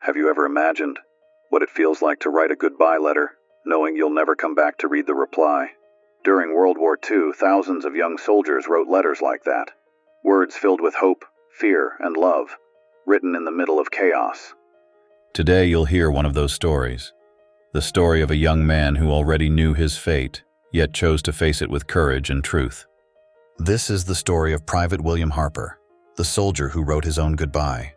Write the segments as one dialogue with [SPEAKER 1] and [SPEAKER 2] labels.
[SPEAKER 1] Have you ever imagined what it feels like to write a goodbye letter, knowing you'll never come back to read the reply? During World War II, thousands of young soldiers wrote letters like that. Words filled with hope, fear, and love, written in the middle of chaos.
[SPEAKER 2] Today you'll hear one of those stories. The story of a young man who already knew his fate, yet chose to face it with courage and truth. This is the story of Private William Harper, the soldier who wrote his own goodbye.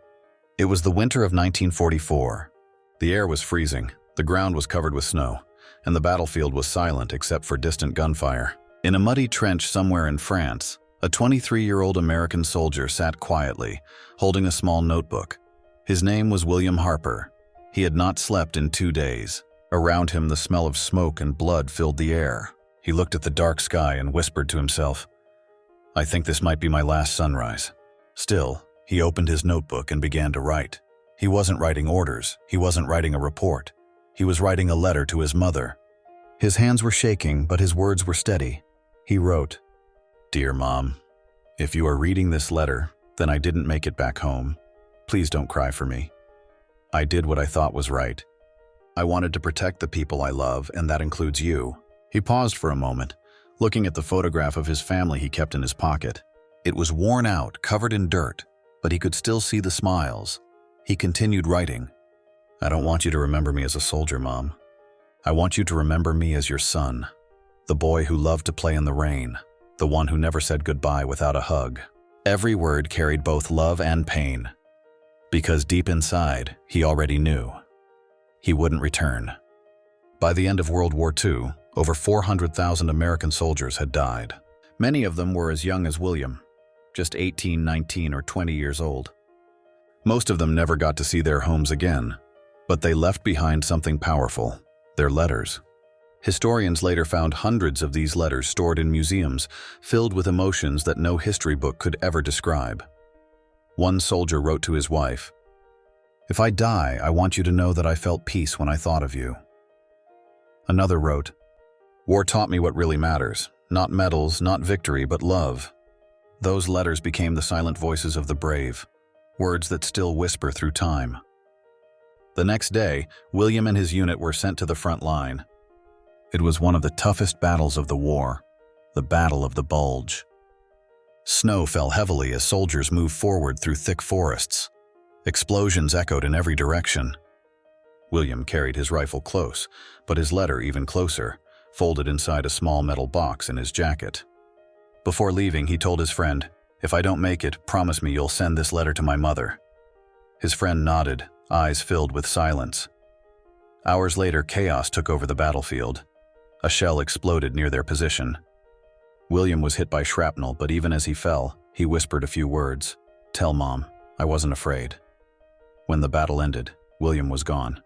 [SPEAKER 2] It was the winter of 1944. The air was freezing, the ground was covered with snow, and the battlefield was silent except for distant gunfire. In a muddy trench somewhere in France, a 23-year-old American soldier sat quietly, holding a small notebook. His name was William Harper. He had not slept in 2 days. Around him, the smell of smoke and blood filled the air. He looked at the dark sky and whispered to himself, "I think this might be my last sunrise." Still, he opened his notebook and began to write. He wasn't writing orders. He wasn't writing a report. He was writing a letter to his mother. His hands were shaking, but his words were steady. He wrote, "Dear Mom, if you are reading this letter, then I didn't make it back home. Please don't cry for me. I did what I thought was right. I wanted to protect the people I love, and that includes you." He paused for a moment, looking at the photograph of his family he kept in his pocket. It was worn out, covered in dirt, but he could still see the smiles. He continued writing, "I don't want you to remember me as a soldier, Mom. I want you to remember me as your son, the boy who loved to play in the rain, the one who never said goodbye without a hug." Every word carried both love and pain, because deep inside, he already knew he wouldn't return. By the end of World War II, over 400,000 American soldiers had died. Many of them were as young as William, just 18, 19, or 20 years old. Most of them never got to see their homes again, but they left behind something powerful: their letters. Historians later found hundreds of these letters stored in museums, filled with emotions that no history book could ever describe. One soldier wrote to his wife, "If I die, I want you to know that I felt peace when I thought of you." Another wrote, "War taught me what really matters. Not medals, not victory, but love." Those letters became the silent voices of the brave, words that still whisper through time. The next day, William and his unit were sent to the front line. It was one of the toughest battles of the war, the Battle of the Bulge. Snow fell heavily as soldiers moved forward through thick forests. Explosions echoed in every direction. William carried his rifle close, but his letter even closer, folded inside a small metal box in his jacket. Before leaving, he told his friend, "If I don't make it, promise me you'll send this letter to my mother." His friend nodded, eyes filled with silence. Hours later, chaos took over the battlefield. A shell exploded near their position. William was hit by shrapnel, but even as he fell, he whispered a few words. "Tell Mom, I wasn't afraid." When the battle ended, William was gone.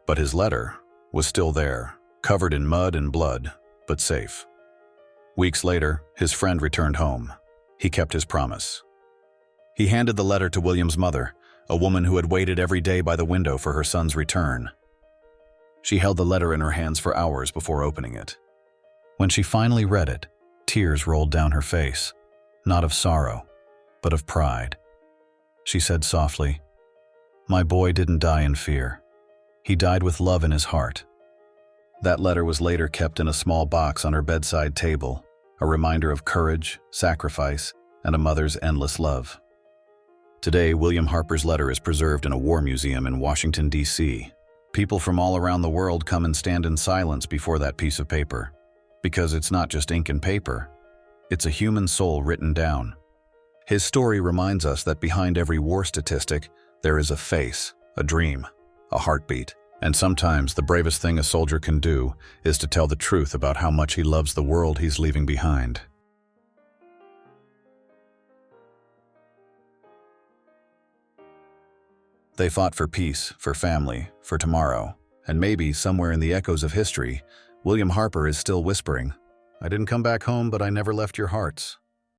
[SPEAKER 2] But his letter was still there, covered in mud and blood, but safe. Weeks later, his friend returned home. He kept his promise. He handed the letter to William's mother, a woman who had waited every day by the window for her son's return. She held the letter in her hands for hours before opening it. When she finally read it, tears rolled down her face, not of sorrow, but of pride. She said softly, "My boy didn't die in fear. He died with love in his heart." That letter was later kept in a small box on her bedside table, a reminder of courage, sacrifice, and a mother's endless love. Today, William Harper's letter is preserved in a war museum in Washington, D.C. People from all around the world come and stand in silence before that piece of paper, because it's not just ink and paper. It's a human soul written down. His story reminds us that behind every war statistic, there is a face, a dream, a heartbeat. And sometimes the bravest thing a soldier can do is to tell the truth about how much he loves the world he's leaving behind. They fought for peace, for family, for tomorrow, and maybe somewhere in the echoes of history, William Harper is still whispering, "I didn't come back home, but I never left your hearts."